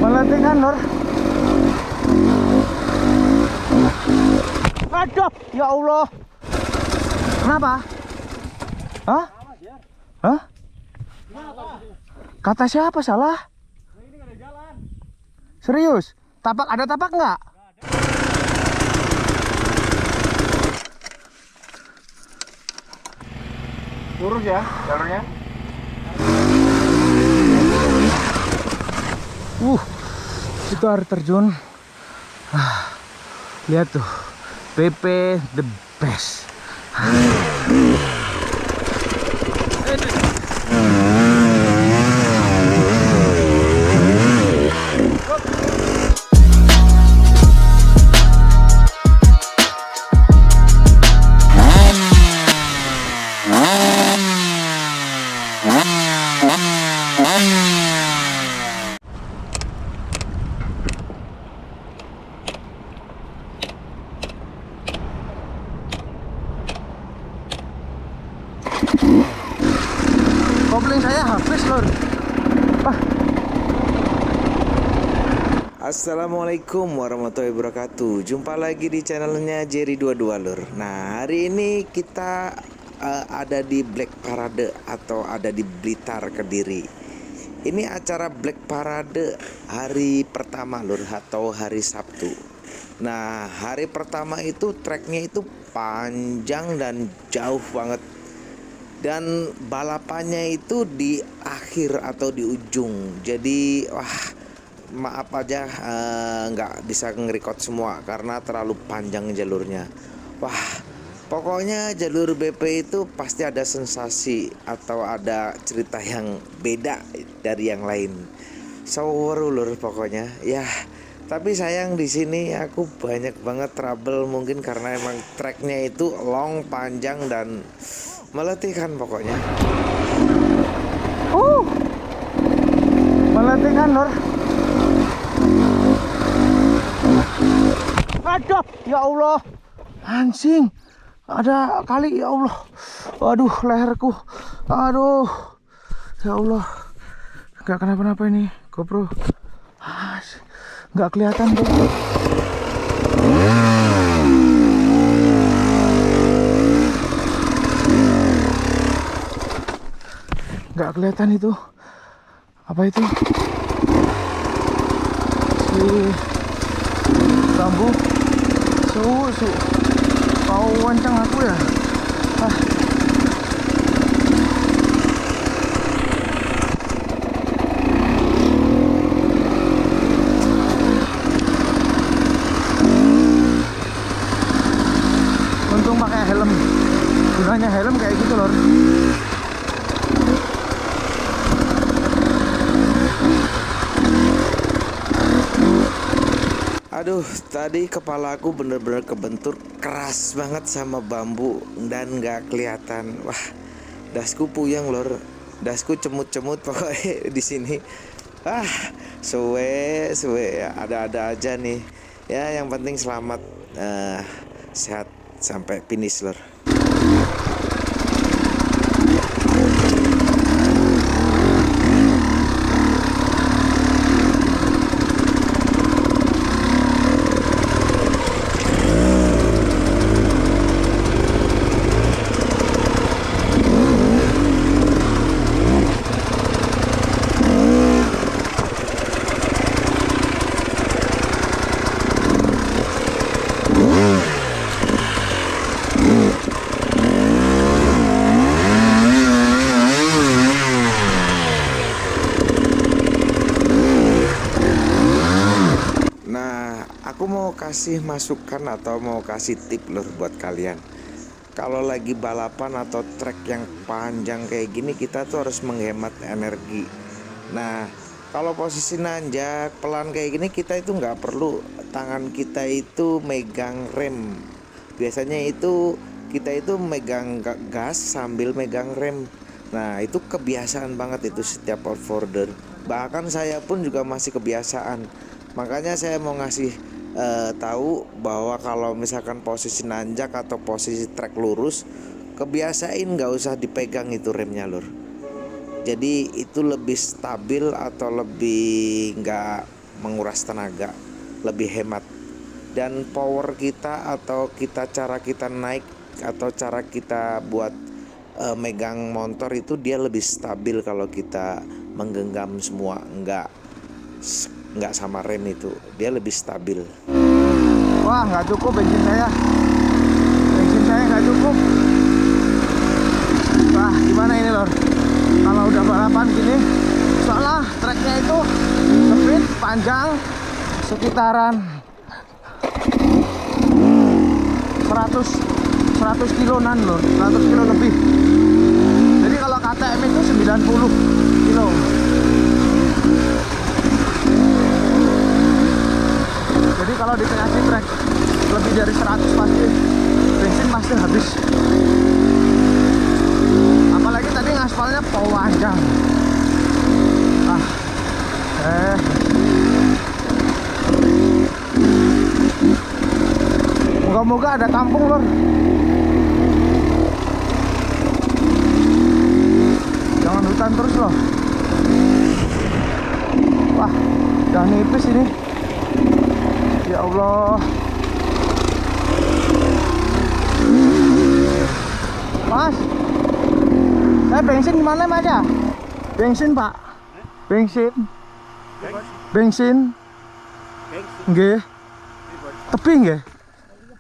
Meletihkan, Lur. Aduh, ya Allah. Kenapa? Hah? Hah? Kata siapa salah? Serius? Tapak ada tapak nggak? Lurus ya jalurnya. Itu air terjun. Lihat tuh, PP the best. Kopling saya habis, Lur. Assalamualaikum warahmatullahi wabarakatuh. Jumpa lagi di channelnya Jerry22, Lur. Nah, hari ini kita ada di Black Parade atau ada di Blitar, Kediri. Ini acara Black Parade hari pertama, Lur, atau hari Sabtu. Nah, hari pertama itu treknya itu panjang dan jauh banget. Dan balapannya itu di akhir atau di ujung. Jadi maaf aja nggak bisa nge-record semua karena terlalu panjang jalurnya. Pokoknya jalur BP itu pasti ada sensasi atau ada cerita yang beda dari yang lain. Seru, Lur, pokoknya. Ya, tapi sayang di sini aku banyak banget trouble, mungkin karena emang treknya itu long, panjang dan meletihkan pokoknya. Meletihkan, Lur. Aduh, ya Allah. Anjing. Ada kali, ya Allah. Aduh, leherku. Aduh. Ya Allah. Gak kenapa-napa ini, GoPro. Gak kelihatan, tuh. Nggak kelihatan itu apa itu si bambu su kau wancang aku ya. Untung pakai helm, gunanya helm kayak gitu, Lor. Aduh, tadi kepala aku bener-bener kebentur keras banget sama bambu dan nggak kelihatan. Wah, dasku puyeng, Lor. Dasku cemut-cemut pokoknya di sini. Suwe ya, ada-ada aja nih. Ya, yang penting selamat, sehat sampai finish, Lor. Aku mau kasih masukan atau mau kasih tip, Lur, buat kalian. Kalau lagi balapan atau trek yang panjang kayak gini, kita tuh harus menghemat energi. Nah, kalau posisi nanjak pelan kayak gini, kita itu nggak perlu tangan kita itu megang rem. Biasanya itu kita itu megang gas sambil megang rem. Nah, itu kebiasaan banget itu setiap off-roader. Bahkan saya pun juga masih kebiasaan. Makanya saya mau ngasih tahu bahwa kalau misalkan posisi nanjak atau posisi trek lurus, kebiasain nggak usah dipegang itu remnya, Lur. Jadi itu lebih stabil atau lebih nggak menguras tenaga, lebih hemat. Dan power kita atau cara kita naik atau cara kita buat megang motor itu dia lebih stabil kalau kita menggenggam semua, enggak sama rem itu, dia lebih stabil. Wah, nggak cukup bensin saya nggak cukup. Wah, gimana ini lor, kalau udah balapan gini soalnya treknya itu sempit, panjang, sekitaran 100 kiloan lor, 100 kilo lebih. Jadi kalau KTM itu 90 kilo. Jadi kalau dikasih trek lebih dari 100 pasti bensin pasti habis. Apalagi tadi ngaspalnya panjang. Moga-moga ada kampung lor. Jangan hutan terus loh. Wah, udah nipis ini. Ya Allah. Mas, saya bensin gimana mas ya? Bensin pak? Bensin? Nggih. Tebing nggih?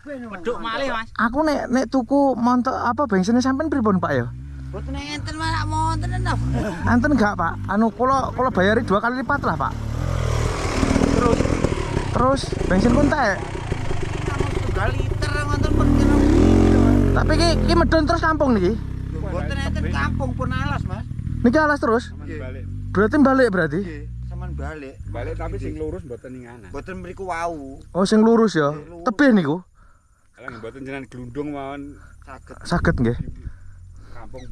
Peduk malih mas. Aku nek tuku montor apa bensinnya sampean pripun pak ya? Boten enten mas, monten enam. Enten enggak pak? Anu kalau bayari 2 kali lipat lah pak. Terus bensin pun tak? 3 liter ngonten pun kira. Tapi ki medon terus kampung niki. Boten enten kampung pun alas mas. Niki alas terus? Berarti balik berarti? Saman balik. Balik tapi sing lurus mboten ning ana. Boten mriku wau. Oh sing lurus ya. Tebih niku. Lah mboten jenengan glundung mawon Saged nggih. kampung.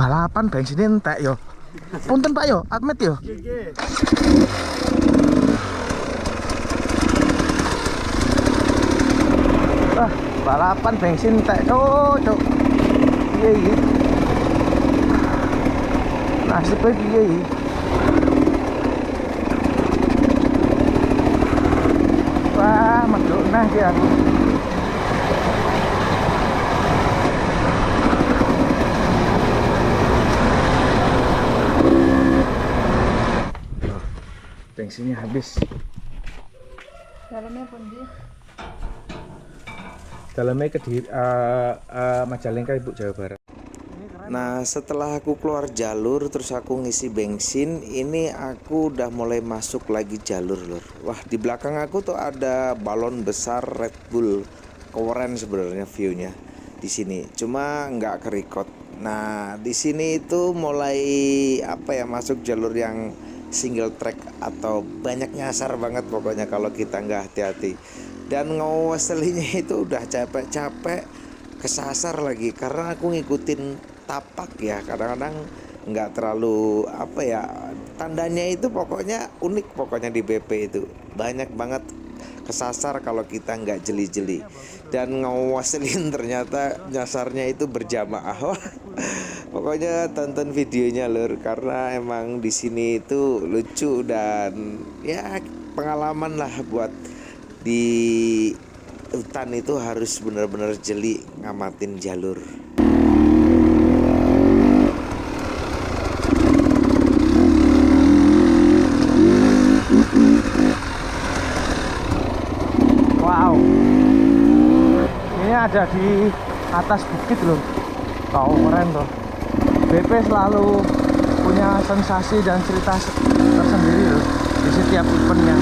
Balapan bensinnya entek yo. Punten Pak yo, admit yo. Balapan bensin entek cuk. Piye iki? Nasibnya piye iki? Wah, medhok nah iki aku. Bensinnya habis. Dalamnya pun dia. Dalamnya ke Majalengka Ibu, Jawa Barat. Nah setelah aku keluar jalur terus aku ngisi bensin, ini aku udah mulai masuk lagi jalur lur. Wah di belakang aku tuh ada balon besar Red Bull, keren sebenarnya viewnya di sini. Cuma nggak kerekod. Nah di sini itu mulai masuk jalur yang single track atau banyak nyasar banget pokoknya kalau kita nggak hati-hati. Dan ngawaselinya itu udah capek-capek kesasar lagi karena aku ngikutin tapak ya, kadang-kadang nggak terlalu tandanya itu pokoknya unik pokoknya di BP itu banyak banget kesasar kalau kita nggak jeli-jeli. Dan ngawaselin ternyata nyasarnya itu berjamaah. Pokoknya tonton videonya lur, karena emang di sini itu lucu dan ya pengalaman lah buat di hutan itu harus benar-benar jeli ngamatin jalur. Wow, ini ada di atas bukit loh. Tahu keren tuh. BP selalu punya sensasi dan cerita tersendiri loh di setiap eventnya.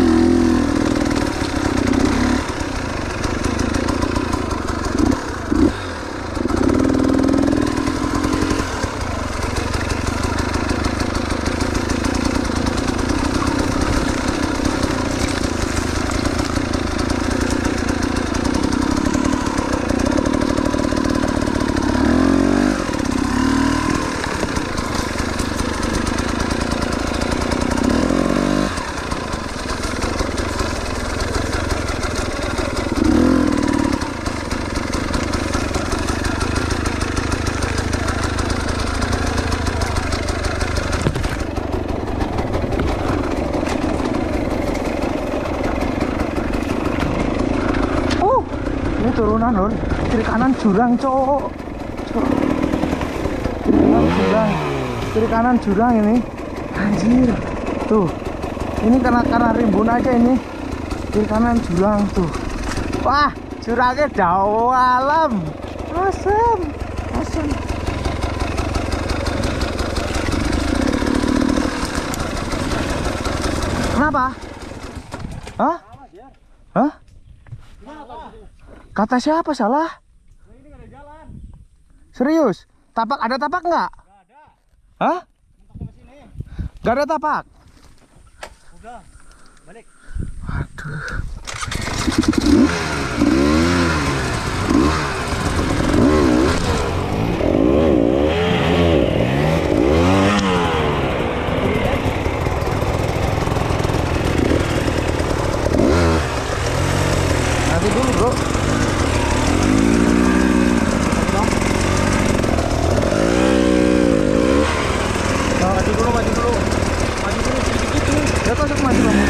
Ini turunan lur, kiri kanan jurang cowok. Kiri kanan jurang, kiri kanan jurang ini. Anjir, tuh. Ini karena rimbun aja ini. Kiri kanan jurang tuh. Wah, jurangnya dalam. Asem, asem. Kenapa? Hah? Hah? Kata siapa salah? Serius? Tapak ada tapak nggak? Hah? Gak ada tapak? Udah, balik. Aduh. Nanti dulu bro. Maju dulu, maju dulu. Maju dulu sedikit. Ya kok maju kamu.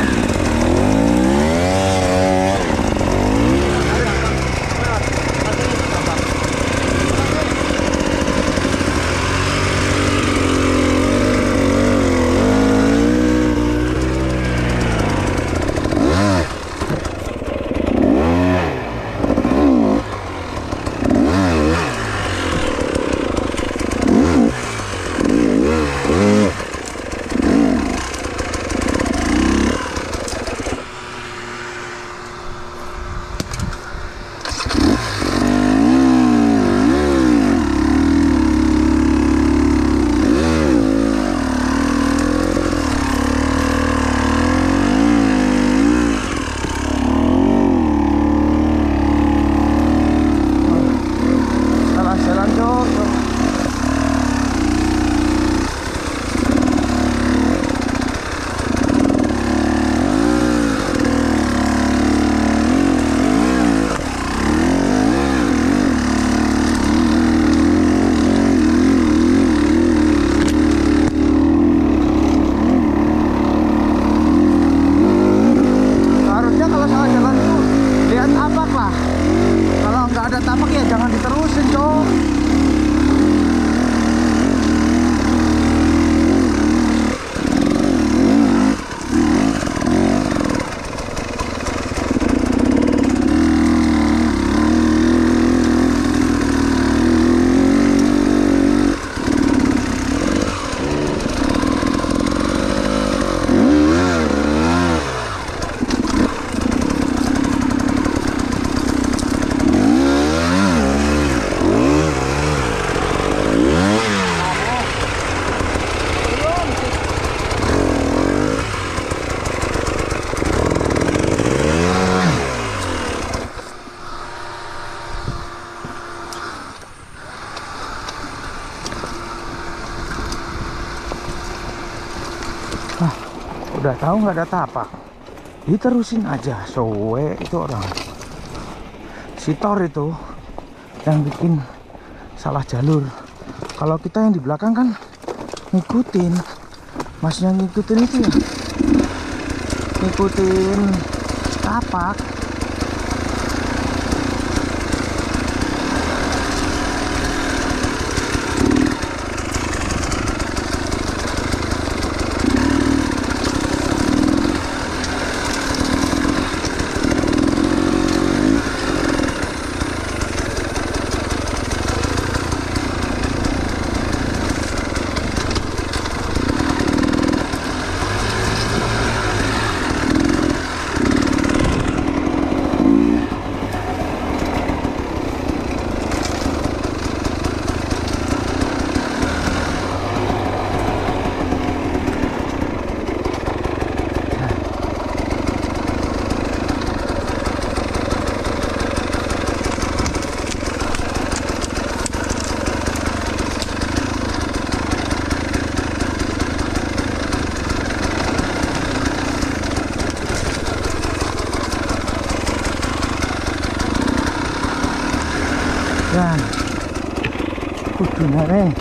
Udah tahu nggak ada tapak, diterusin aja. Sowe itu orang Sitor itu yang bikin salah jalur. Kalau kita yang di belakang kan ngikutin, masnya ngikutin itu ya, ngikutin tapak. Dan kudunane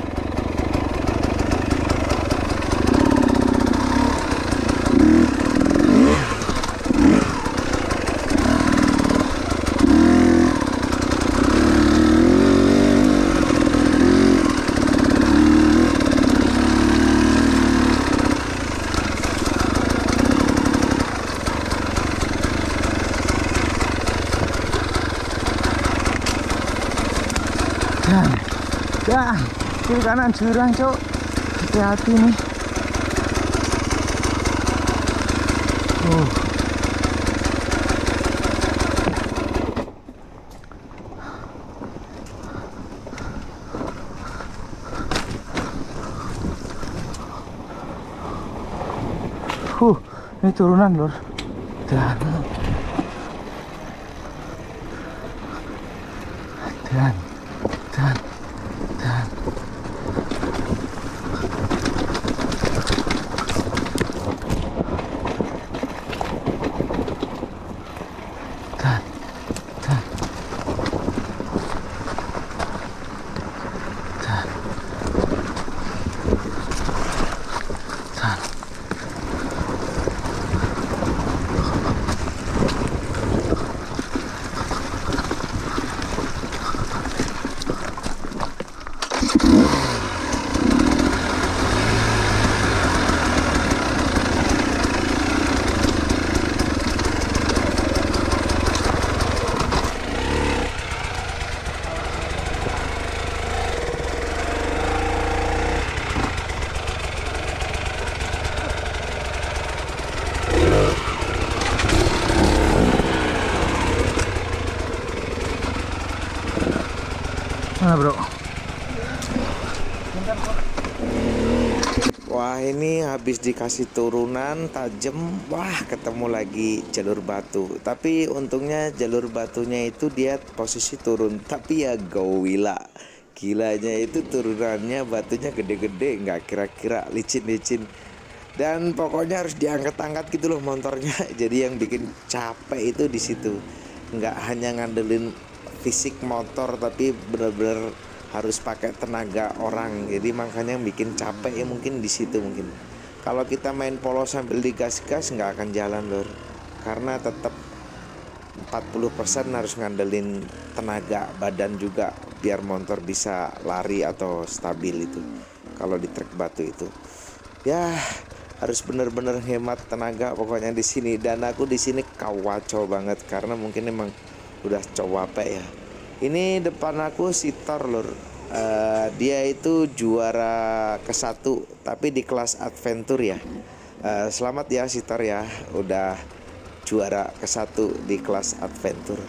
Ya, kiri kanan jurang, Cok. Hati-hati nih. Ini turunan, Lur. Dan dan dan dan dan dan dan. Mana, Bro? Wah, ini habis dikasih turunan tajam. Wah, ketemu lagi jalur batu. Tapi untungnya jalur batunya itu dia posisi turun. Tapi ya gawila, gilanya itu turunannya batunya gede-gede, nggak kira-kira, licin-licin. Dan pokoknya harus diangkat-angkat gitu loh motornya. Jadi yang bikin capek itu di situ. Nggak hanya ngandelin fisik motor, tapi benar-benar harus pakai tenaga orang. Jadi makanya yang bikin capek ya mungkin di situ mungkin. Kalau kita main polos sambil digas-gas nggak akan jalan, Lur. Karena tetap 40% harus ngandelin tenaga badan juga biar motor bisa lari atau stabil itu. Kalau di trek batu itu. Ya, harus benar-benar hemat tenaga pokoknya di sini. Dan aku di sini kawacau banget karena mungkin emang udah capek ya. Ini depan aku Sitor, Lur. Dia itu juara ke-1 tapi di kelas adventure ya. Selamat ya Sitor ya, udah juara ke-1 di kelas adventure.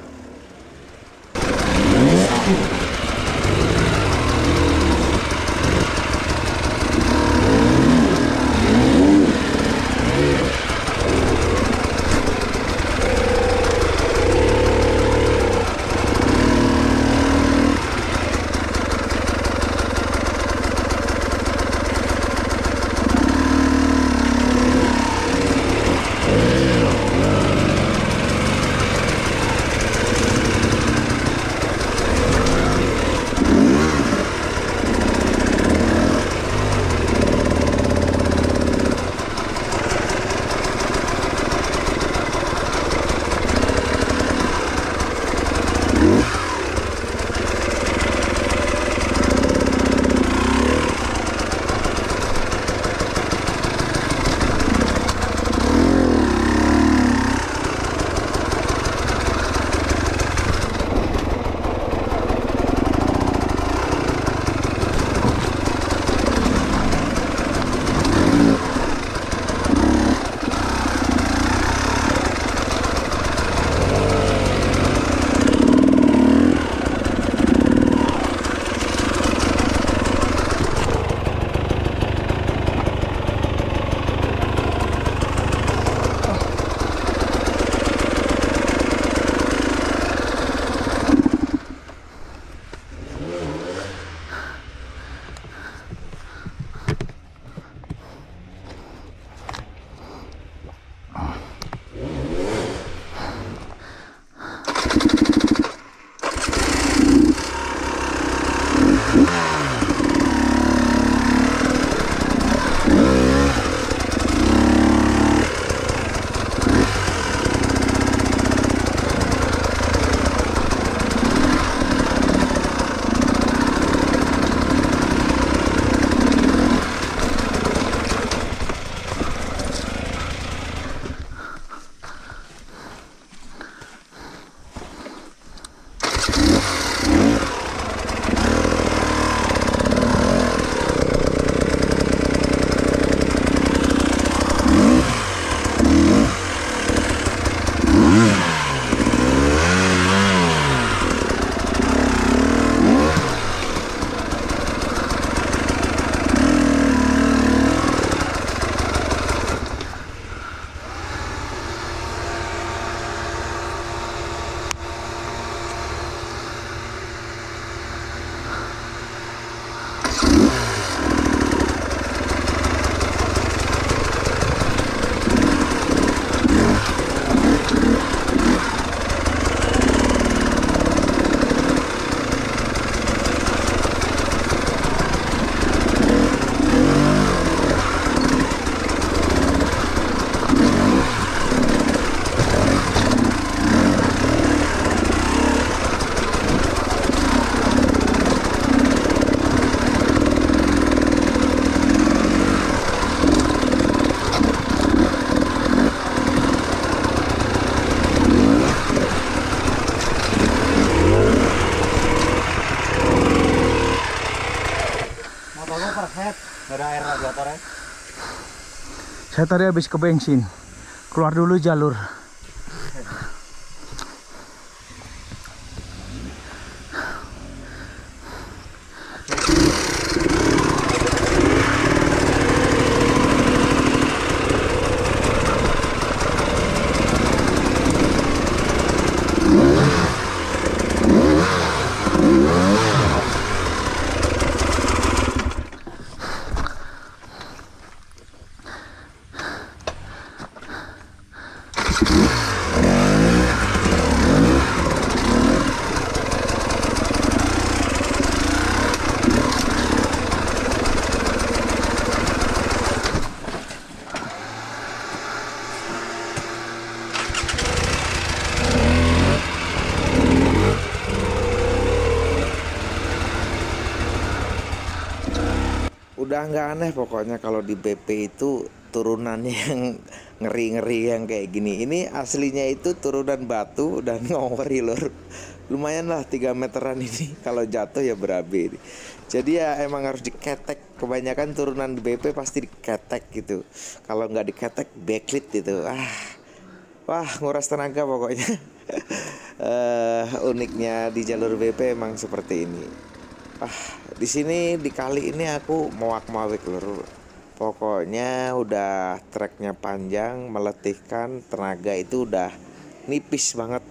Saya tadi habis ke bensin. Keluar dulu jalur. Udah nggak aneh pokoknya kalau di BP itu turunannya yang ngeri-ngeri yang kayak gini. Ini aslinya itu turunan batu dan ngori lor. Lumayan lah 3 meteran ini. Kalau jatuh ya berabe. Jadi ya emang harus diketek. Kebanyakan turunan di BP pasti diketek gitu. Kalau nggak diketek backlit gitu. Wah nguras tenaga pokoknya. Uniknya di jalur BP emang seperti ini. Di sini di kali ini aku mawak-mawik lur. Pokoknya udah treknya panjang, meletihkan, tenaga itu udah nipis banget.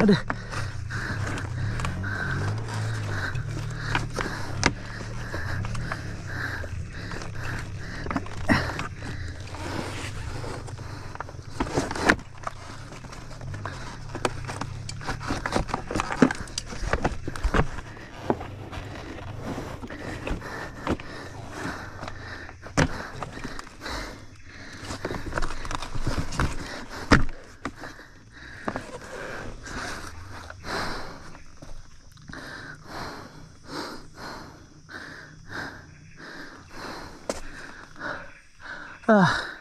Aduh. Ah.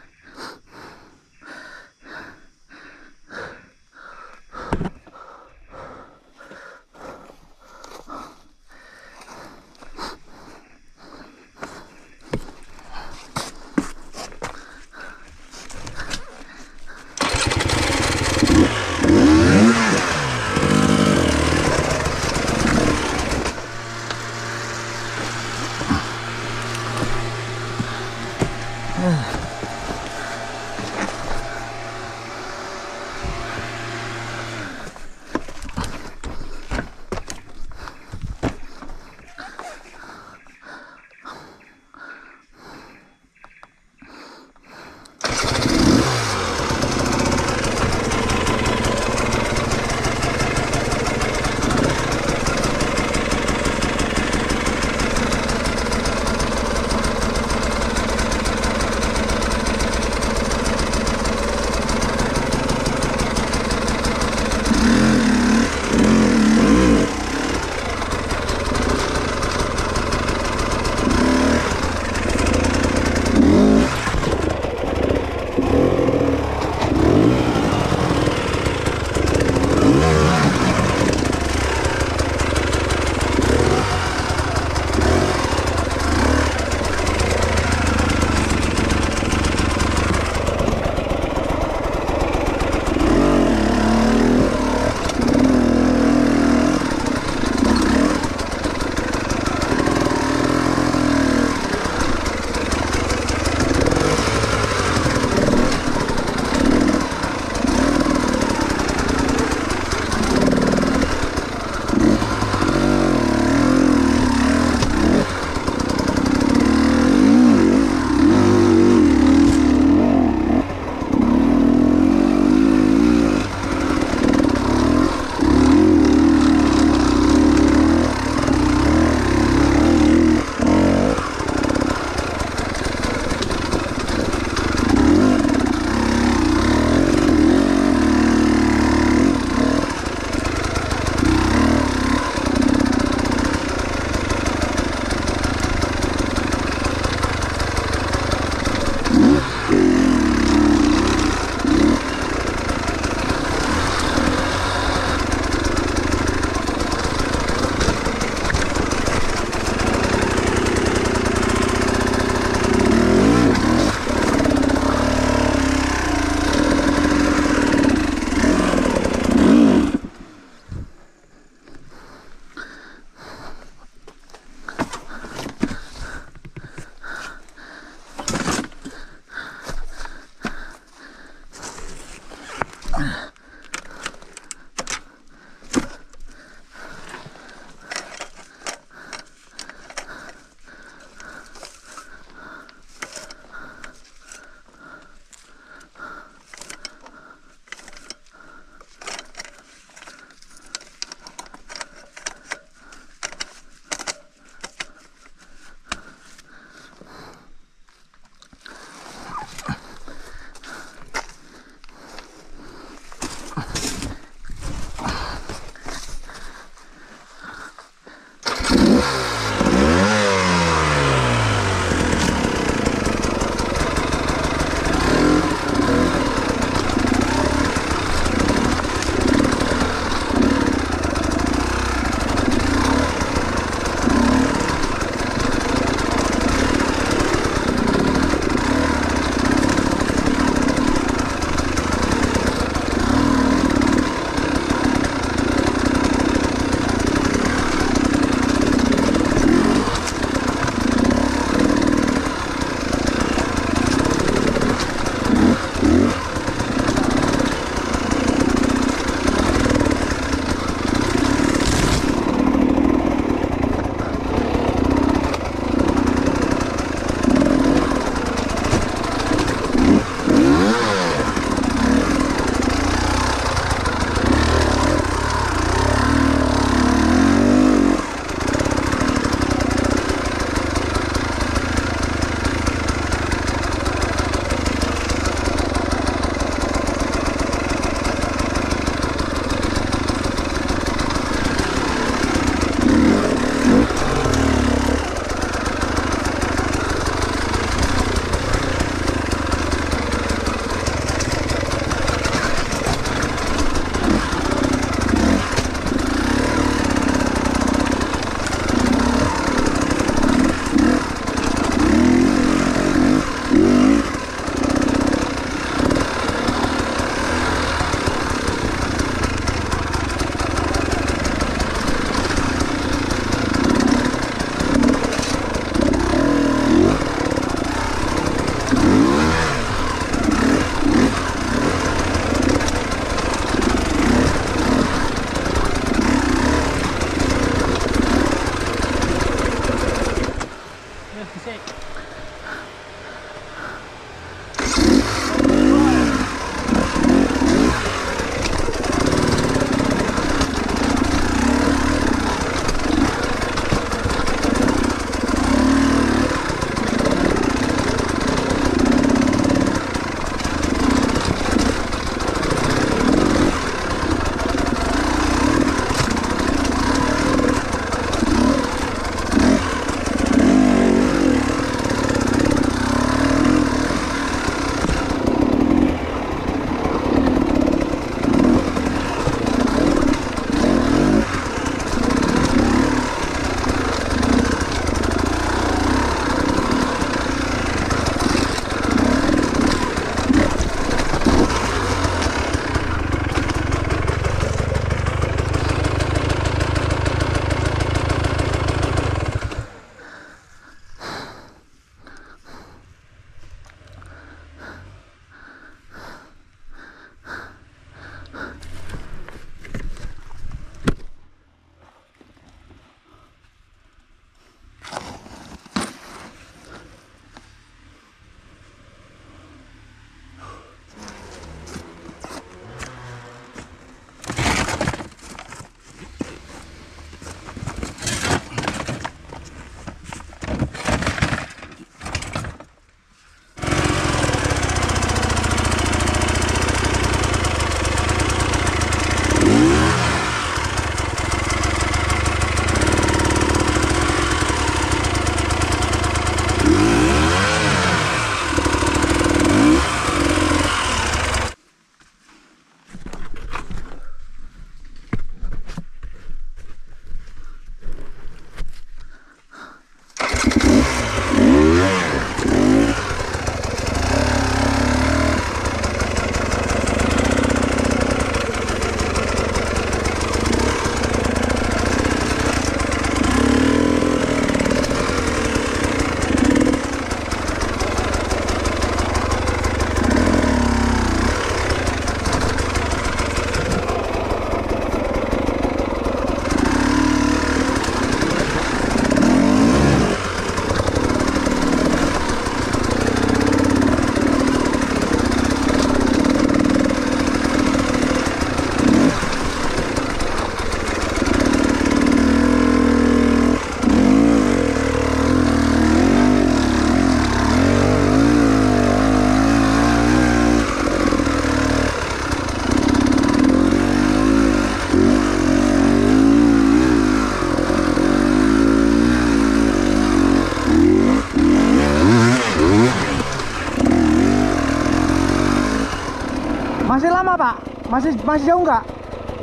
lama Pak? Masih jauh nggak?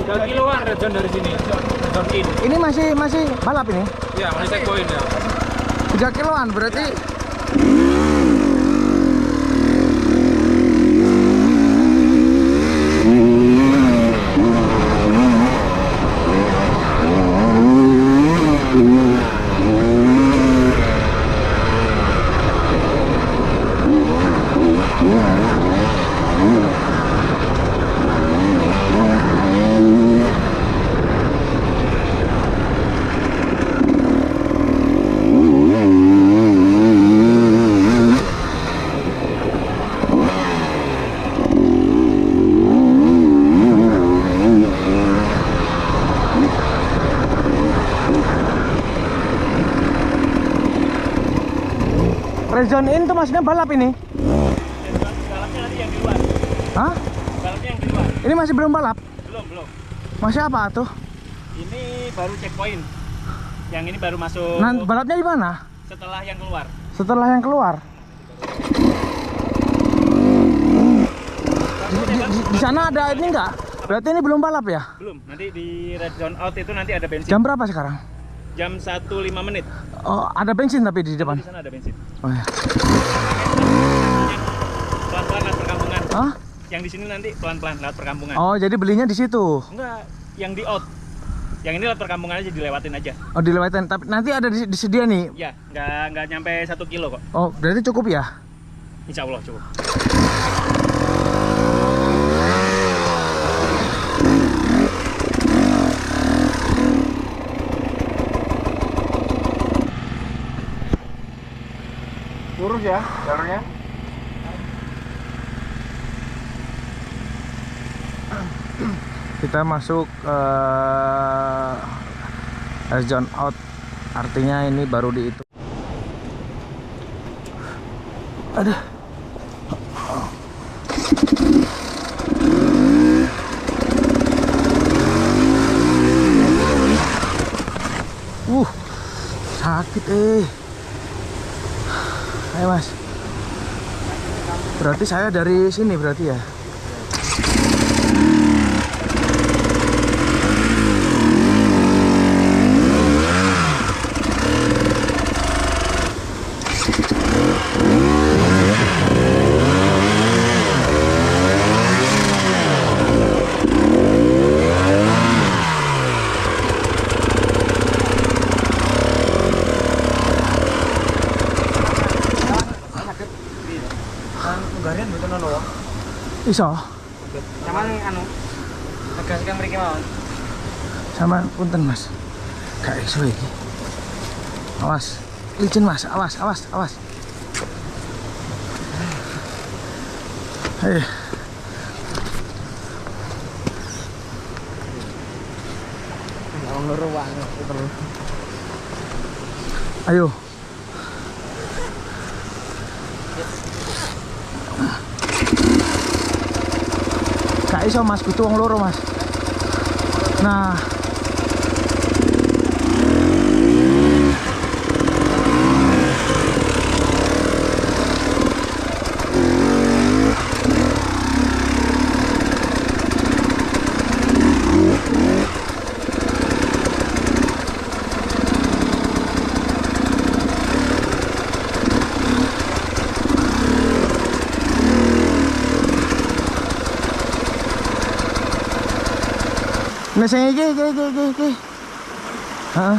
3 kiloan Redon dari sini. Redon ini. Ini masih balap ini? Ya, masih checkpoint ya. 3 kiloan berarti. Zone in tuh maksudnya balap ini? Balapnya nanti yang di luar. Hah? Balapnya yang di luar. Ini masih belum balap? Belum. Masih apa tuh? Ini baru checkpoint. Yang ini baru masuk. Nah, balapnya di mana? Setelah yang keluar. Setelah yang keluar. Di sana ada ini enggak? Berarti ini belum balap ya? Belum. Nanti di red zone out itu nanti ada bensin. Jam berapa sekarang? Jam 1:05 menit. Oh, ada bensin tapi di depan. Di sana ada bensin. Oh ya. Pelan-pelan lewat perkampungan. Hah? Yang di sini nanti pelan-pelan lewat perkampungan. Oh, jadi belinya di situ. Enggak, yang di out. Yang ini lewat perkampungan aja dilewatin aja. Oh, dilewatin. Tapi nanti ada disedia nih. Ya, nggak nyampe 1 kilo kok. Oh, berarti cukup ya? Insya Allah cukup. Lurus ya jalurnya. Kita masuk zone out, artinya ini baru dihitung. Aduh. Sakit Ayo Mas. Berarti saya dari sini berarti ya. Iso. Sama anu. Tegaskan mriki mawon. Sama punten Mas. Gak iso iki. Awas. Licin Mas, awas. Hei. Ayo. Gak iso Mas, kudu wong loro Mas. Nah. Nah, sing iki. Heeh.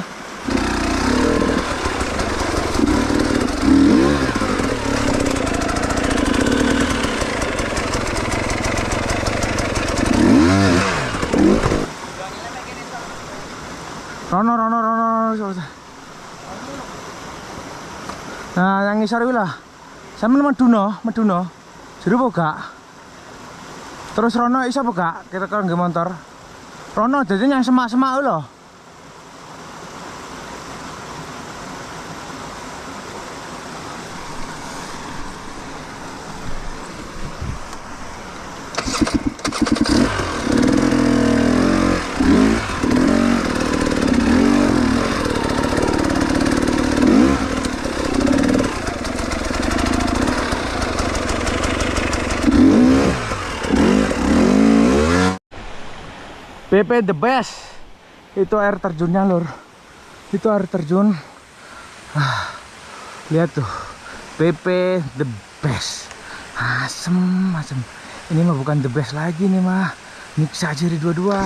Rono. Nah, yang ngisor kuwi lah. Sampeyan Meduno. Jero apa gak? Terus Rono iso apa gak? Kira-kira nggih motor. Rono jadi yang semak-semak loh. BP the best. Itu air terjunnya lur. Itu air terjun. Lihat tuh. BP the best. Asem, asem. Ini mah bukan the best lagi nih mah. Mix aja di dua-dua.